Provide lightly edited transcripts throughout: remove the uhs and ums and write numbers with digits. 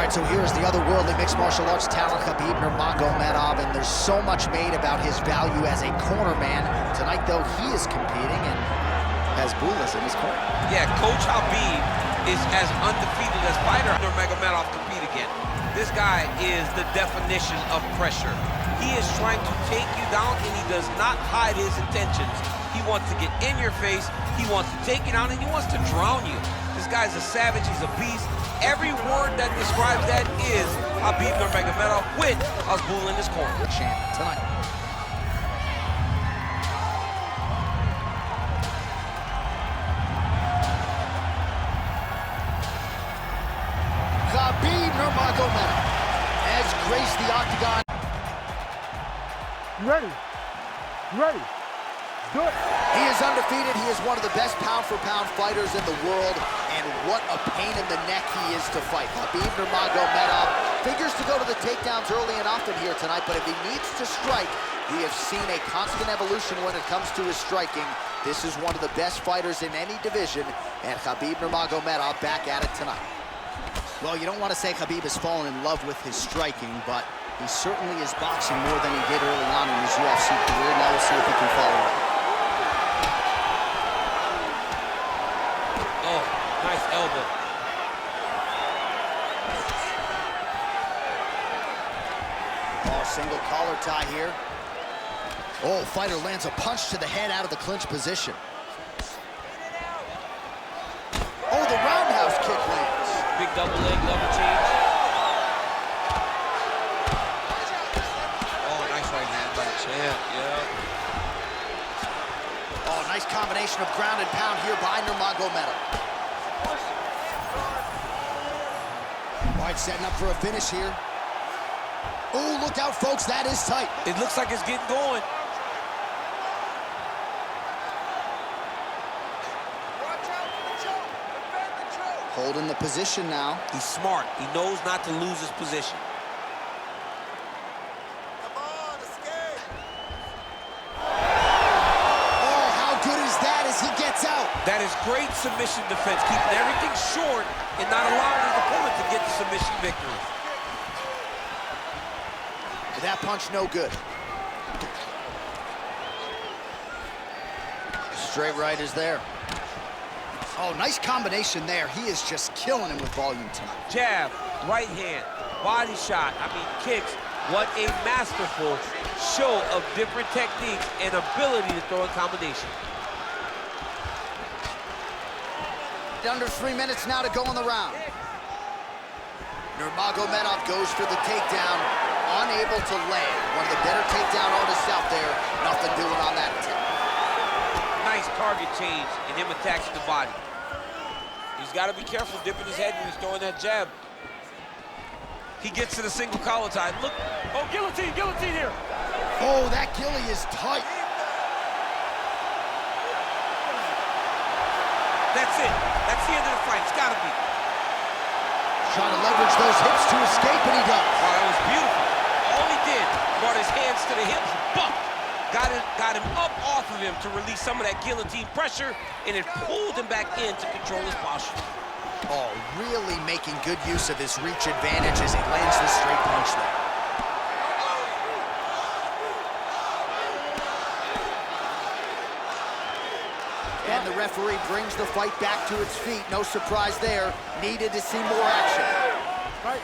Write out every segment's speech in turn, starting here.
right, so here's the otherworldly mixed martial arts talent, Khabib Nurmagomedov, and there's so much made about his value as a corner man. Tonight, though, he is competing and has Bulas in his corner. Yeah, Coach Habib is as undefeated as fighter Nurmagomedov compete again. This guy is the definition of pressure. He is trying to take you down, and he does not hide his intentions. He wants to get in your face, he wants to take you down, and he wants to drown you. This guy's a savage, he's a beast. Every word that describes that is Khabib Nurmagomedov with Bull in his corner. Champ tonight. Khabib Nurmagomedov has graced the octagon. You ready? You ready? Do it. He is undefeated. He is one of the best pound-for-pound fighters in the world, and what a pain in the neck he is to fight. Khabib Nurmagomedov figures to go to the takedowns early and often here tonight, but if he needs to strike, we have seen a constant evolution when it comes to his striking. This is one of the best fighters in any division, and Khabib Nurmagomedov back at it tonight. Well, you don't want to say Khabib has fallen in love with his striking, but he certainly is boxing more than he did early on in his UFC career. Now we'll see if he can follow up. Oh, nice elbow. Oh, single collar tie here. Oh, fighter lands a punch to the head out of the clinch position. Oh, the roundhouse kick lands. Big double leg, double change. Yeah. Oh, nice combination of ground and pound here by Nurmagomedov. All right, setting up for a finish here. Oh, look out, folks, that is tight. It looks like it's getting going. Holding the position now. He's smart. He knows not to lose his position. That is great submission defense, keeping everything short and not allowing his opponent to get the submission victory. That punch no good. Straight right is there. Oh, nice combination there. He is just killing him with volume tonight. Jab, right hand, body shot, kicks. What a masterful show of different techniques and ability to throw a combination. Under 3 minutes now to go in the round. Nurmagomedov goes for the takedown, unable to land. One of the better takedown artists out there. Nothing doing on that attempt. Nice target change and him attacking the body. He's got to be careful dipping his head when he's throwing that jab. He gets to the single collar tie. Look, oh, guillotine here. Oh, that gilly is tight. That's it. That's the end of the fight. It's got to be. Trying to leverage those hips to escape, and he does. Oh, that was beautiful. All he did, brought his hands to the hips, bumped. Got him up off of him to release some of that guillotine pressure, and it pulled him back in to control his posture. Oh, really making good use of his reach advantage as he lands the straight punch there. And the referee brings the fight back to its feet. No surprise there. Needed to see more action. Right.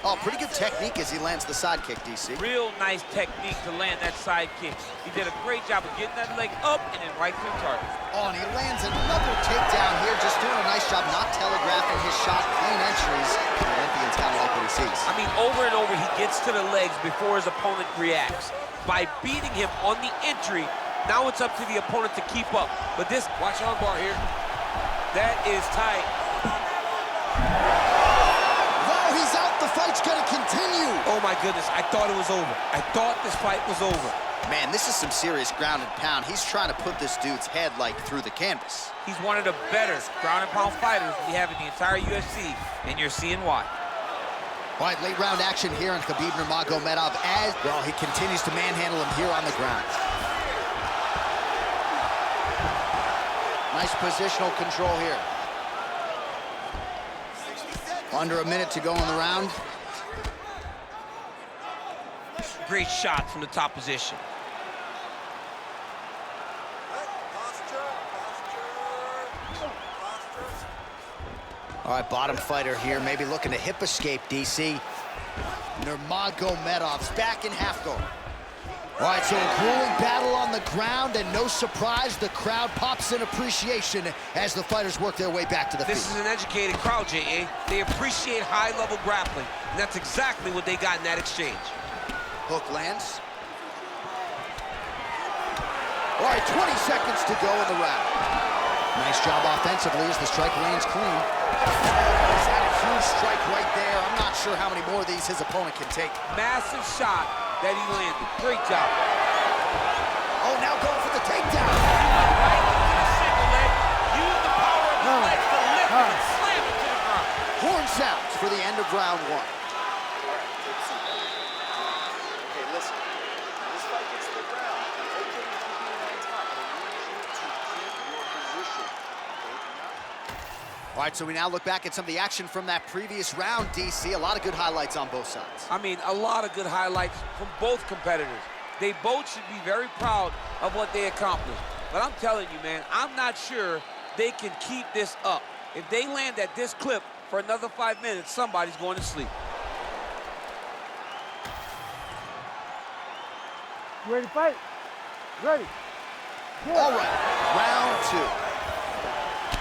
Oh, pretty good technique as he lands the side kick, DC. Real nice technique to land that side kick. He did a great job of getting that leg up and then right to the target. Oh, and he lands another takedown here, just doing a nice job not telegraphing his shot, clean entries. The Olympians kind of like what he sees. Over and over, he gets to the legs before his opponent reacts. By beating him on the entry, now it's up to the opponent to keep up. But this, watch arm bar here. That is tight. Wow, he's out. The fight's gonna continue. Oh my goodness, I thought it was over. I thought this fight was over. Man, this is some serious ground and pound. He's trying to put this dude's head like through the canvas. He's one of the better ground and pound fighters we have in the entire UFC, and you're seeing why. All right, late round action here on Khabib Nurmagomedov as, well, he continues to manhandle him here on the ground. Nice positional control here. Under a minute to go in the round. Great shot from the top position. All right, bottom fighter here, maybe looking to hip escape, DC. Nurmagomedov's back in half guard. All right, so a grueling battle on the ground, and no surprise, the crowd pops in appreciation as the fighters work their way back to the feet. This is an educated crowd, J.A. They appreciate high-level grappling, and that's exactly what they got in that exchange. Hook lands. All right, 20 seconds to go in the round. Nice job offensively as the strike lands clean. He's had a huge strike right there. I'm not sure how many more of these his opponent can take. Massive shot that he landed. Great job. Oh, now going for the takedown. He went right into the single leg, used the power of his legs to lift him and slam him to the ground. Horn sounds for the end of round one. Okay, listen. When this fight gets to the ground, it's okay to keep being on top. I need you to keep your position. All right, so we now look back at some of the action from that previous round, DC. A lot of good highlights on both sides. I mean, a lot of good highlights from both competitors. They both should be very proud of what they accomplished. But I'm telling you, man, I'm not sure they can keep this up. If they land at this clip for another 5 minutes, somebody's going to sleep. You ready to fight? Ready. Yeah. All right, round two.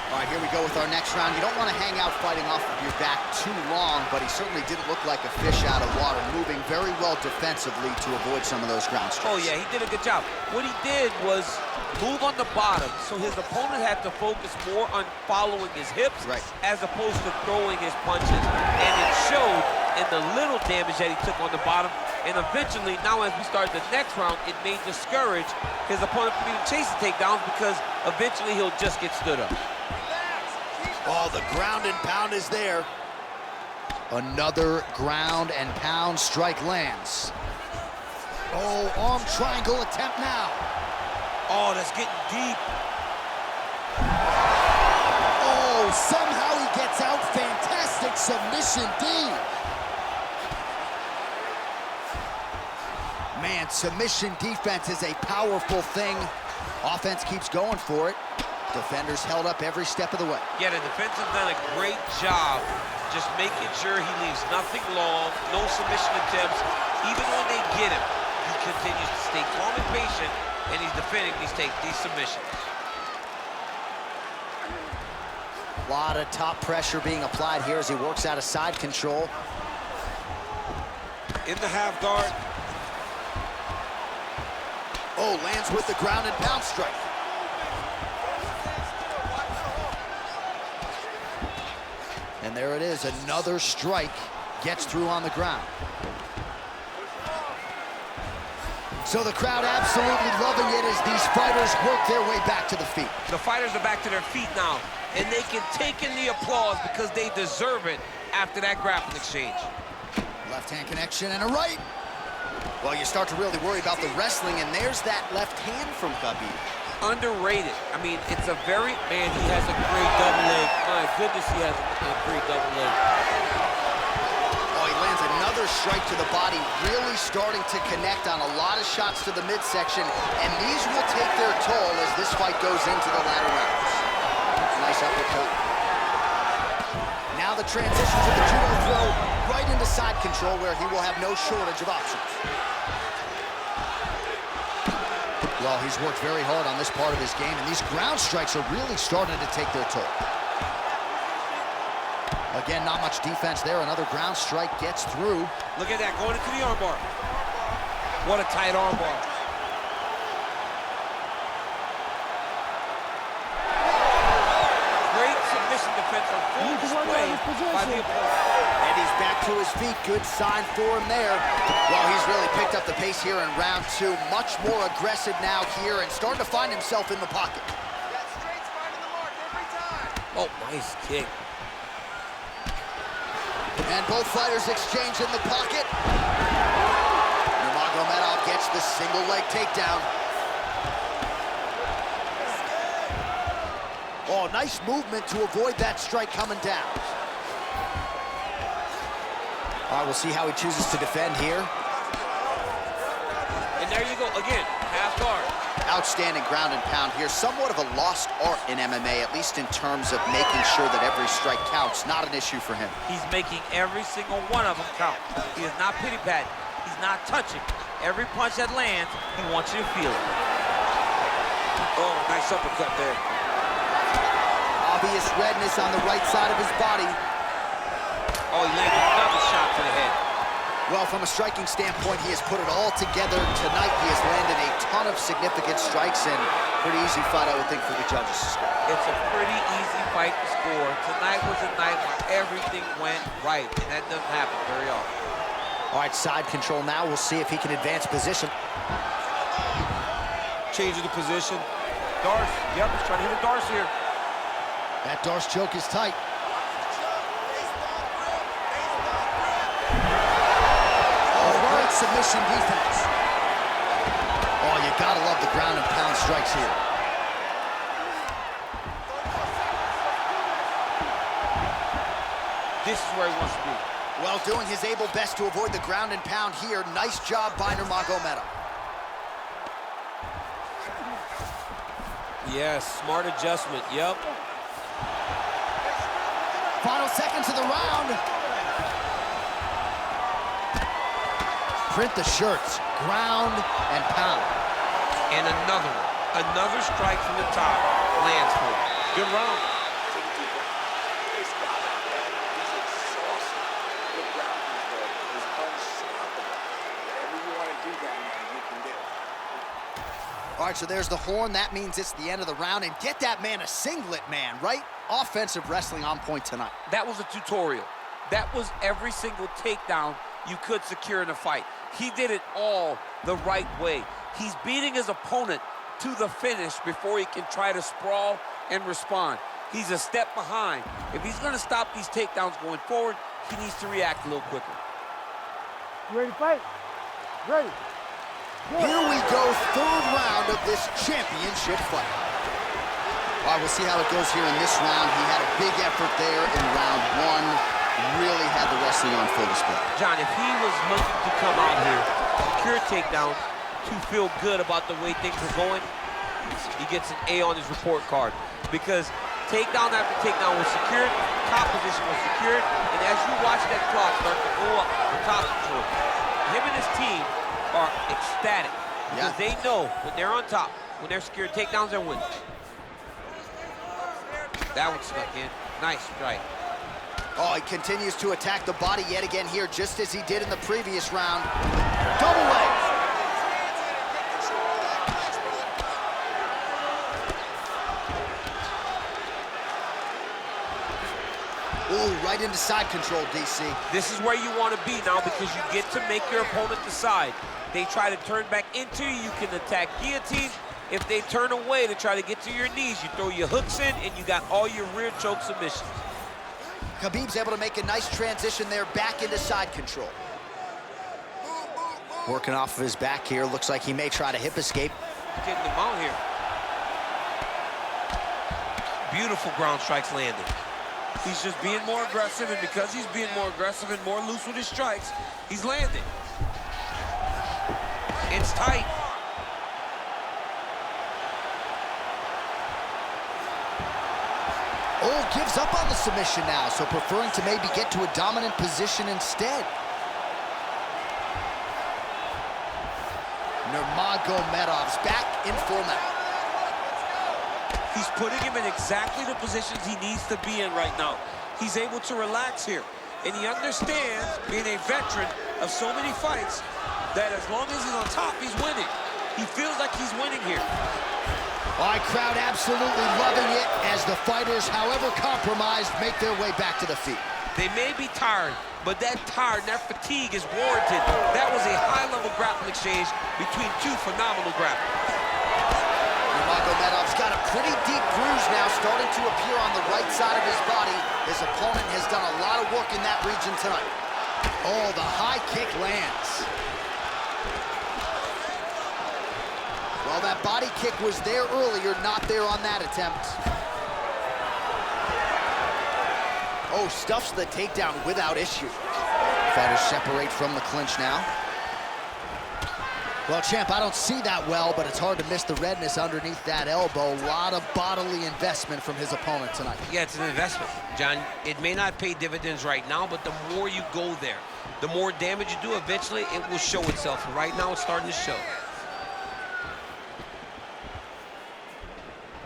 All right, here we go with our next round. You don't want to hang out fighting off of your back too long, but he certainly didn't look like a fish out of water, moving very well defensively to avoid some of those ground strikes. Oh, yeah, he did a good job. What he did was move on the bottom, so his opponent had to focus more on following his hips as opposed to throwing his punches. And it showed in the little damage that he took on the bottom. And eventually, now as we start the next round, it may discourage his opponent from even chasing takedowns because eventually he'll just get stood up. Oh, the ground and pound is there. Another ground and pound strike lands. Oh, arm triangle attempt now. Oh, that's getting deep. Oh, somehow he gets out. Fantastic submission D. Man, submission defense is a powerful thing. Offense keeps going for it. Defenders held up every step of the way. Yeah, the defense has done a great job just making sure he leaves nothing long, no submission attempts. Even when they get him, he continues to stay calm and patient, and he's defending these submissions. A lot of top pressure being applied here as he works out of side control. In the half guard. Oh, lands with the ground and pound strike. And there it is, another strike gets through on the ground. So the crowd absolutely loving it as these fighters work their way back to the feet. The fighters are back to their feet now, and they can take in the applause because they deserve it after that grappling exchange. Left hand connection and a right. Well, you start to really worry about the wrestling, and there's that left hand from Khabib. Underrated. I mean, it's a very, man, he has a great double leg. My goodness, he has a great double leg. Oh, he lands another strike to the body, really starting to connect on a lot of shots to the midsection, and these will take their toll as this fight goes into the latter rounds. Nice uppercut. Now the transition to the judo throw right into side control where he will have no shortage of options. Well, he's worked very hard on this part of his game, and these ground strikes are really starting to take their toll. Again, not much defense there. Another ground strike gets through. Look at that, going into the armbar. What a tight armbar. Great submission defense on full display by the opponent. And he's back to his feet. Good sign for him there. Well, he's really picked up the pace here in round two. Much more aggressive now here and starting to find himself in the pocket. That straight's finding the mark every time. Oh, nice kick. And both fighters exchange in the pocket. Nurmagomedov gets the single leg takedown. Oh, nice movement to avoid that strike coming down. All right, we'll see how he chooses to defend here. And there you go, again, half guard. Outstanding ground and pound here. Somewhat of a lost art in MMA, at least in terms of making sure that every strike counts. Not an issue for him. He's making every single one of them count. He is not pity-patting. He's not touching. Every punch that lands, he wants you to feel it. Oh, nice uppercut there. Obvious redness on the right side of his body. Oh, he landed another shot to the head. Well, from a striking standpoint, he has put it all together tonight. He has landed a ton of significant strikes, and pretty easy fight, I would think, for the judges to score. It's a pretty easy fight to score. Tonight was a night where everything went right, and that doesn't happen very often. All right, side control now. We'll see if he can advance position. Changing the position. Darce, yep, he's trying to hit a Darce here. That Darce choke is tight. Submission defense. Oh, you gotta love the ground and pound strikes here. This is where he wants to be. Well, doing his able best to avoid the ground and pound here. Nice job by Nurmagomedov. Yes, smart adjustment, yep. Final seconds of the round. Print the shirts, ground and pound. And another one. Another strike from the top. Lands for him. Good round. He's got it, man. He's exhausted. The ground control is unstoppable. Whatever you want to do down there, you can do. All right, so there's the horn. That means it's the end of the round. And get that man a singlet, man, right? Offensive wrestling on point tonight. That was a tutorial. That was every single takedown you could secure in a fight. He did it all the right way. He's beating his opponent to the finish before he can try to sprawl and respond. He's a step behind. If he's gonna stop these takedowns going forward, he needs to react a little quicker. You ready to fight? Ready. Go. Here we go, third round of this championship fight. All right, we'll see how it goes here in this round. He had a big effort there in round one. Really had the wrestling on full display. John, if he was looking to come out here, secure a takedown, to feel good about the way things are going, he gets an A on his report card. Because takedown after takedown was secured, top position was secured, and as you watch that clock start to go up, the top control, him and his team are ecstatic. Because they know when they're on top, when they're secured takedowns, they're winning. That one snuck in. Nice strike. Oh, he continues to attack the body yet again here, just as he did in the previous round. Double legs. Ooh, right into side control, DC. This is where you want to be now because you get to make your opponent decide. They try to turn back into you, you can attack guillotine. If they turn away to try to get to your knees, you throw your hooks in and you got all your rear choke submissions. Khabib's able to make a nice transition there back into side control. Working off of his back here. Looks like he may try to hip escape. Getting them out here. Beautiful ground strikes landed. He's just being more aggressive, and because he's being more aggressive and more loose with his strikes, he's landing. It's tight. Oh, gives up on the submission now, so preferring to maybe get to a dominant position instead. Nurmagomedov's back in full now. He's putting him in exactly the positions he needs to be in right now. He's able to relax here, and he understands, being a veteran of so many fights, that as long as he's on top, he's winning. He feels like he's winning here. All right, crowd absolutely loving it as the fighters, however compromised, make their way back to the feet. They may be tired, but that tired and that fatigue is warranted. That was a high-level grappling exchange between two phenomenal grapplers. Nurmagomedov's got a pretty deep bruise now starting to appear on the right side of his body. His opponent has done a lot of work in that region tonight. Oh, the high kick lands. Well, that body kick was there earlier, not there on that attempt. Oh, stuffs the takedown without issue. fighters separate from the clinch now. Well, champ, I don't see that well, but it's hard to miss the redness underneath that elbow. A lot of bodily investment from his opponent tonight. Yeah, it's an investment, John. It may not pay dividends right now, but the more you go there, the more damage you do, eventually it will show itself. And right now, it's starting to show.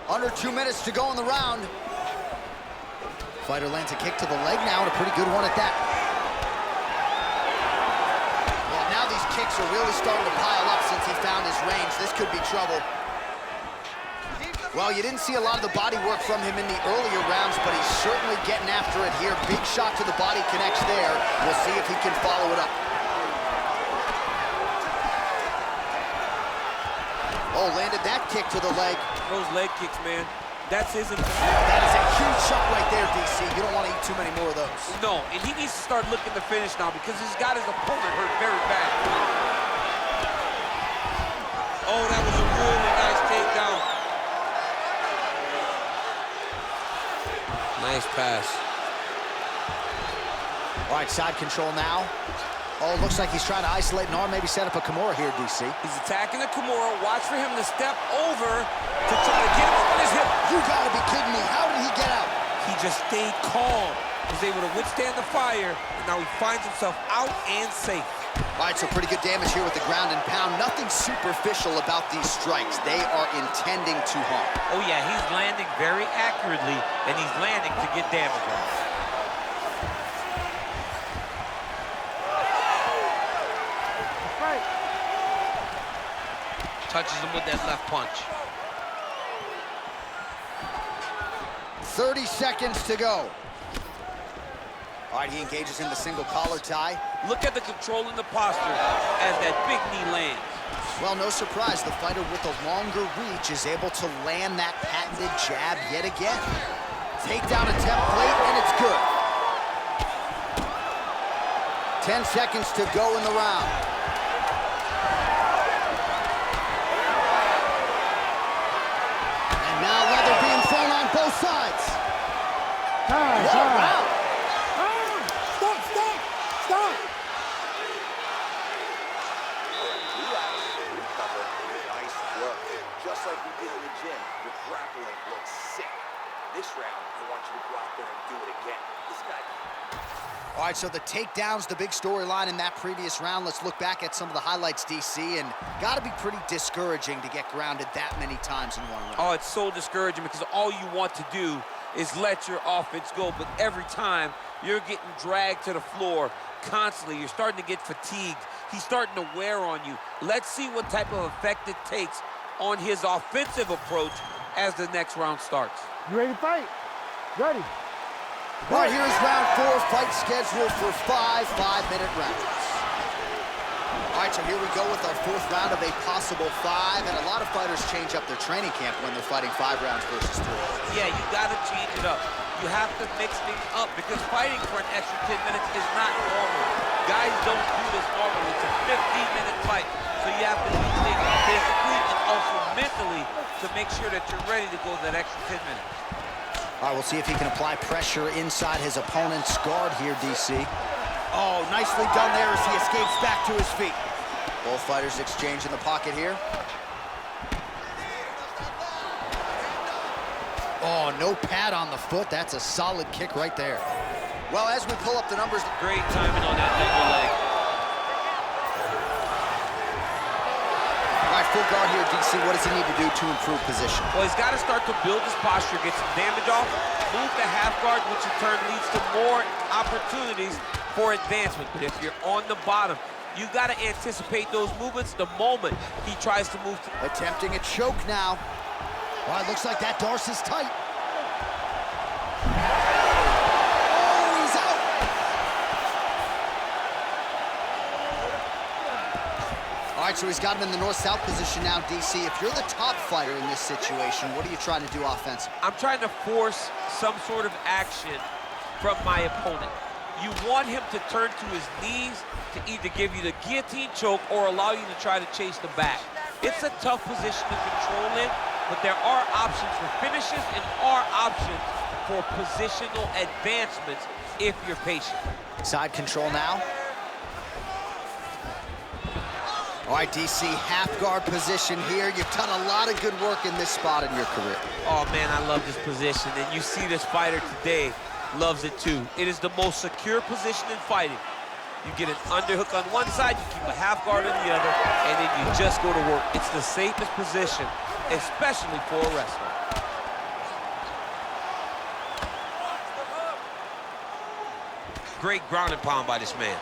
Under 2 minutes to go in the round. Fighter lands a kick to the leg now, and a pretty good one at that. Well, now these kicks are really starting to pile up since he found his range. This could be trouble. Well, you didn't see a lot of the body work from him in the earlier rounds, but he's certainly getting after it here. Big shot to the body connects there. We'll see if he can follow it up. Oh, landed that kick to the leg. Those leg kicks, man. That's his intention. That is a huge shot right there, DC. You don't want to eat too many more of those. No, and he needs to start looking to finish now because he's got his opponent hurt very bad. Oh, that was a really nice takedown. Nice pass. All right, side control now. Oh, looks like he's trying to isolate an arm, maybe set up a Kimura here, DC. He's attacking the Kimura. Watch for him to step over to try to get him on his hip. You gotta be kidding me. How did he get out? He just stayed calm. Was able to withstand the fire, and now he finds himself out and safe. All right, so pretty good damage here with the ground and pound. Nothing superficial about these strikes. They are intending to harm. Oh, yeah, he's landing very accurately, and he's landing to get damage on. Touches him with that left punch. 30 seconds to go. All right, he engages in the single collar tie. Look at the control in the posture as that big knee lands. Well, no surprise, the fighter with a longer reach is able to land that patented jab yet again. Takedown attempt late, and it's good. 10 seconds to go in the round. Now leather being thrown on both sides. Time. Wow. Stop. Recover. Nice work. Just like we did in the gym, your grappling looks sick. This round, I want you to go out there and do it again. This guy. All right, so the takedown's the big storyline in that previous round. Let's look back at some of the highlights, DC, and gotta be pretty discouraging to get grounded that many times in one round. Oh, it's so discouraging because all you want to do is let your offense go, but every time you're getting dragged to the floor constantly, you're starting to get fatigued. He's starting to wear on you. Let's see what type of effect it takes on his offensive approach as the next round starts. You ready to fight? Ready. All right, here is round 4, fight scheduled for 5 5-minute rounds. All right, so here we go with our 4th round of a possible 5, and a lot of fighters change up their training camp when they're fighting 5 rounds versus 3. Yeah, you gotta change it up. You have to mix things up because fighting for an extra 10 minutes is not normal. Guys don't do this normally. It's a 15-minute fight, so you have to do things physically and also mentally to make sure that you're ready to go that extra 10 minutes. All right, we'll see if he can apply pressure inside his opponent's guard here, DC. Oh, nicely done there as he escapes back to his feet. Both fighters exchange in the pocket here. Oh, no pad on the foot. That's a solid kick right there. Well, as we pull up the numbers... Great timing on that double leg. All right, full guard here, DC. What does he need to do to improve position? Well, he's got to start to build his posture, get some damage off, move to half guard, which in turn leads to more opportunities for advancement. But if you're on the bottom, you got to anticipate those movements the moment he tries to move. Attempting a choke now. All right, looks like that Darcy's tight. Oh, he's out. All right, so he's got him in the north-south position now, DC. If you're the top fighter in this situation, what are you trying to do offensively? I'm trying to force some sort of action from my opponent. You want him to turn to his knees to either give you the guillotine choke or allow you to try to chase the back. It's a tough position to control in, but there are options for finishes and are options for positional advancements if you're patient. Side control now. All right, DC, half guard position here. You've done a lot of good work in this spot in your career. Oh, man, I love this position. And you see this fighter today loves it, too. It is the most secure position in fighting. You get an underhook on one side, you keep a half guard on the other, and then you just go to work. It's the safest position, especially for a wrestler. Great ground and pound by this man.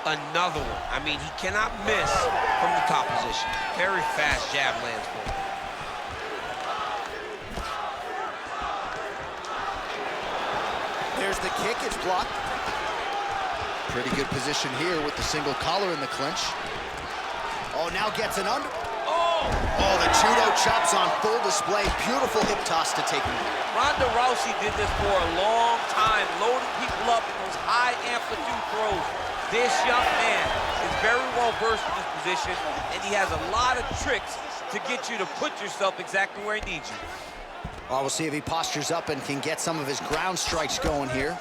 Another one. I mean, he cannot miss from the top position. Very fast jab lands for him. There's the kick, it's blocked. Pretty good position here with the single collar in the clinch. Oh, now gets an under. Oh, the judo chops on full display. Beautiful hip toss to take him out. Ronda Rousey did this for a long time, loading people up in those high amplitude throws. This young man is very well versed in this position, and he has a lot of tricks to get you to put yourself exactly where he needs you. Well, we'll see if he postures up and can get some of his ground strikes going here.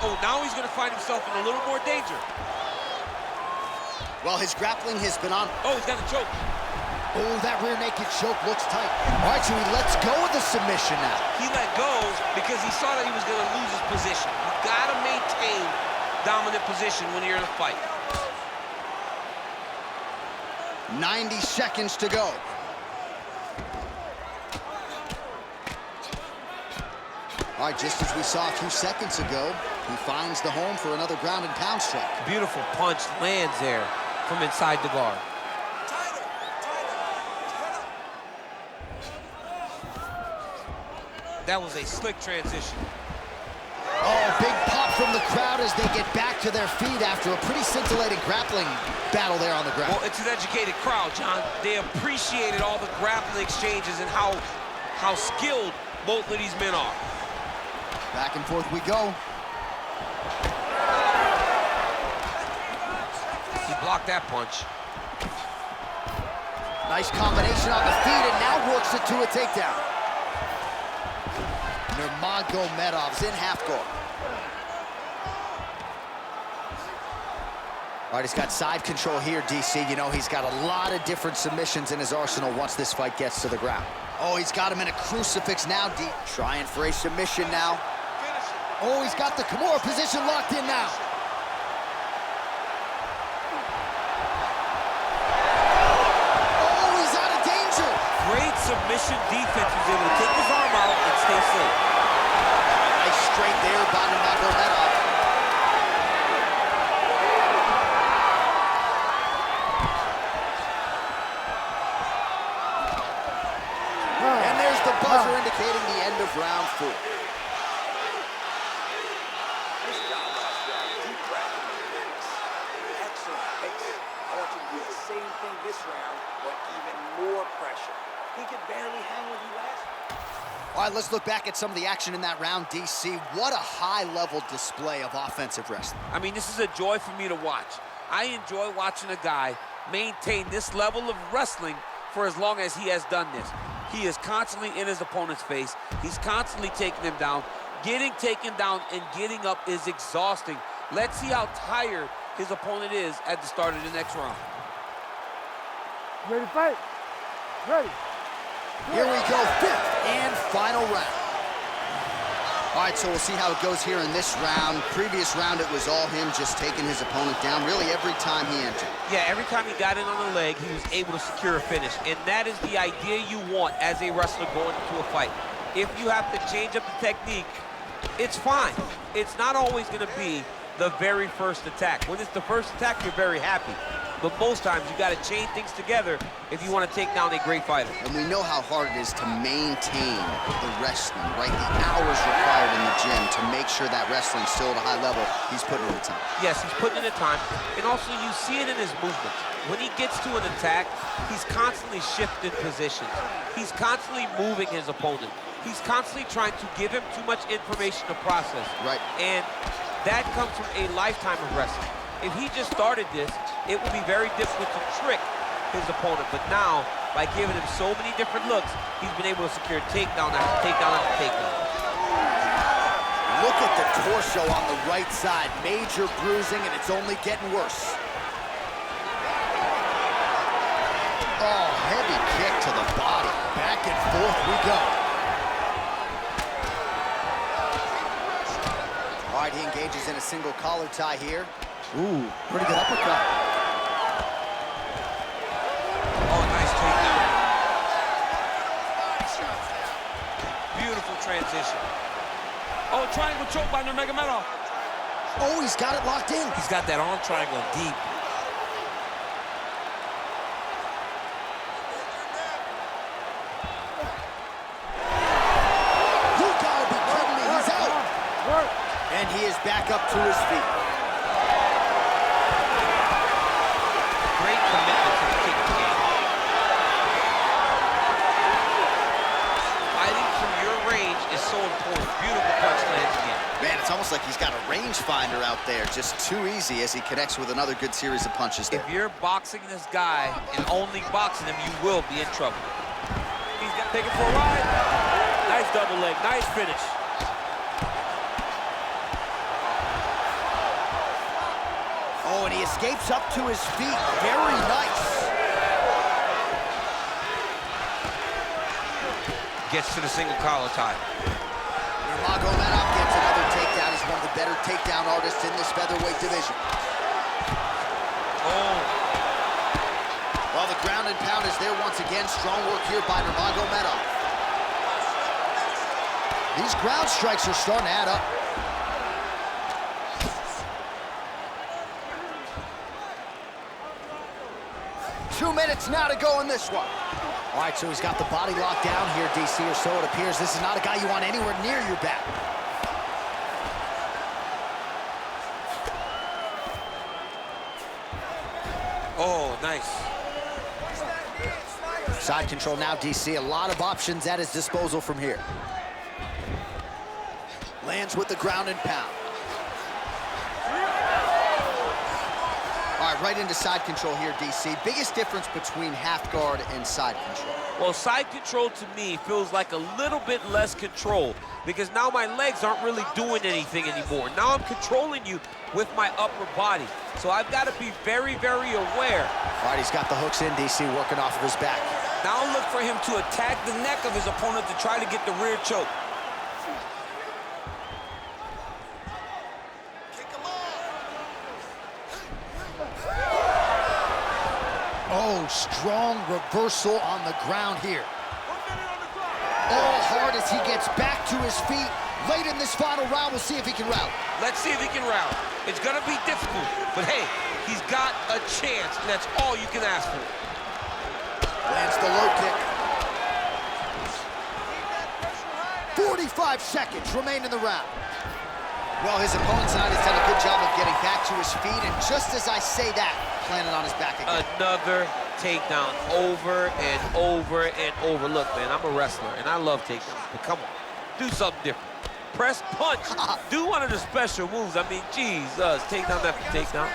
Oh, now he's going to find himself in a little more danger. Well, his grappling has been on. Oh, he's got a choke. Oh, that rear naked choke looks tight. All right, so he lets go of the submission now. He let go because he saw that he was going to lose his position. You got to maintain dominant position when you're in a fight. 90 seconds to go. All right, just as we saw a few seconds ago, he finds the home for another ground and pound strike. Beautiful punch lands there from inside the guard. That was a slick transition. Oh, big pop from the crowd as they get back to their feet after a pretty scintillating grappling battle there on the ground. Well, it's an educated crowd, John. They appreciated all the grappling exchanges and how skilled both of these men are. Back and forth we go. He blocked that punch. Nice combination on the feet and now works it to a takedown. Nurmagomedov's in half guard. All right, he's got side control here, DC. You know, he's got a lot of different submissions in his arsenal once this fight gets to the ground. Oh, he's got him in a crucifix now, D. Trying for a submission now. Oh, he's got the Kimura position locked in now. Oh, he's out of danger. Great submission defense. He's able to take his arm out and stay safe. Nice straight there by Nurmagomedov. And there's the buzzer indicating the end of round 4. Nice job last round. Deep breath and relax. Excellent pace. I want you to do the same thing this round, but even more pressure. He could barely hang with you last. All right, let's look back at some of the action in that round, DC. What a high-level display of offensive wrestling. I mean, this is a joy for me to watch. I enjoy watching a guy maintain this level of wrestling for as long as he has done this. He is constantly in his opponent's face. He's constantly taking him down. Getting taken down and getting up is exhausting. Let's see how tired his opponent is at the start of the next round. Ready to fight? Ready. Here we go, 5th and final round. All right, so we'll see how it goes here in this round. Previous round, it was all him just taking his opponent down really every time he entered. Yeah, every time he got in on the leg, he was able to secure a finish. And that is the idea you want as a wrestler going into a fight. If you have to change up the technique, it's fine. It's not always going to be the very first attack. When it's the first attack, you're very happy. But most times, you got to chain things together if you want to take down a great fighter. And we know how hard it is to maintain the wrestling, right? The hours required in the gym to make sure that wrestling's still at a high level. He's putting in the time. Yes, he's putting in the time. And also, you see it in his movements. When he gets to an attack, he's constantly shifting positions. He's constantly moving his opponent. He's constantly trying to give him too much information to process. Right. And that comes from a lifetime of wrestling. If he just started this, it would be very difficult to trick his opponent. But now, by giving him so many different looks, he's been able to secure takedown after takedown after takedown. look at the torso on the right side. Major bruising, and it's only getting worse. Oh, heavy kick to the body. Back and forth we go. All right, he engages in a single collar tie here. Ooh, pretty good uppercut. Oh, nice takedown. Beautiful transition. Oh, triangle choke by Nurmagomedov. Oh, he's got it locked in. He's got that arm triangle deep. You gotta be kidding me, he's out. And he is back up to his feet. Great commitment to the kicking game. Fighting from your range is so important. Beautiful punch lands again. Man, it's almost like he's got a rangefinder out there. Just too easy as he connects with another good series of punches there. If you're boxing this guy and only boxing him, you will be in trouble. He's got taken for a ride. Nice double leg, nice finish. Oh, and he escapes up to his feet. Very nice. Gets to the single collar tie. Nurmagomedov gets another takedown. He's one of the better takedown artists in this featherweight division. Oh. Well, the ground and pound is there once again. Strong work here by Nurmagomedov. These ground strikes are starting to add up. Two minutes now to go in this one. All right, so he's got the body locked down here, DC, or so it appears. This is not a guy you want anywhere near your back. Oh, nice. Side control now, DC. A lot of options at his disposal from here. Lands with the ground and pound. All right, right into side control here, DC. Biggest difference between half guard and side control? Well, side control to me feels like a little bit less control because now my legs aren't really doing anything anymore. Now I'm controlling you with my upper body. So I've got to be very, very aware. All right, he's got the hooks in, DC, working off of his back. Now look for him to attack the neck of his opponent to try to get the rear choke. Oh, strong reversal on the ground here. All hard as he gets back to his feet. Late in this final round, we'll see if he can rally. Let's see if he can rally. It's going to be difficult, but hey, he's got a chance, and that's all you can ask for. Lands the low kick. 45 seconds remain in the round. Well, his opponent tonight has done a good job of getting back to his feet, and just as I say that, landed on his back again. Another takedown over and over and over. Look, man, I'm a wrestler, and I love takedowns, but come on, do something different. Press punch. Do one of the special moves. I mean, Jesus, takedown after takedown.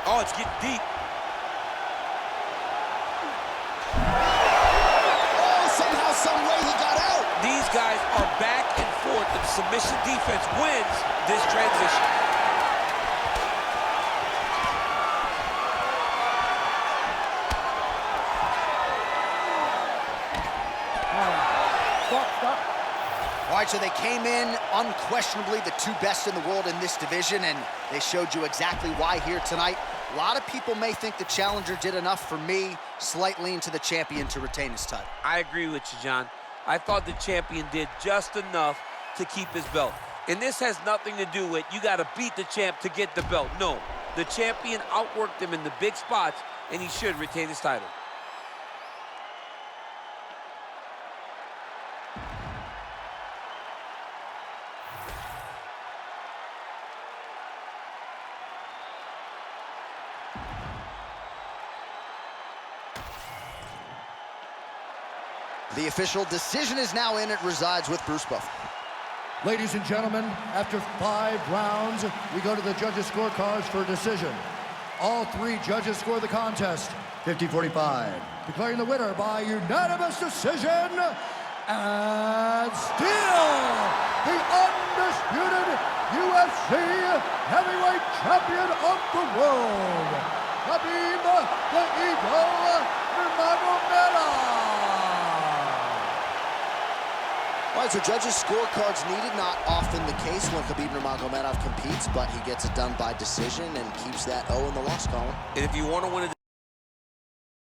Oh, it's getting deep. Oh, somehow, some way he got out. These guys are back and forth. The submission defense wins this transition. All right, so they came in unquestionably the two best in the world in this division, and they showed you exactly why here tonight. A lot of people may think the challenger did enough. For me, slight lean to the champion to retain his title. I agree with you, John. I thought the champion did just enough to keep his belt. And this has nothing to do with you got to beat the champ to get the belt. No, the champion outworked him in the big spots, and he should retain his title. The official decision is now in. It resides with Bruce Buffer. Ladies and gentlemen, after 5 rounds, we go to the judges' scorecards for a decision. All 3 judges score the contest 50-45. Declaring the winner by unanimous decision, and still the undisputed UFC heavyweight champion of the world, Khabib the Eagle Nurmagomedov. All right, so judges' scorecards needed. Not often the case when Khabib Nurmagomedov competes, but he gets it done by decision and keeps that O in the loss column. And if you want to win a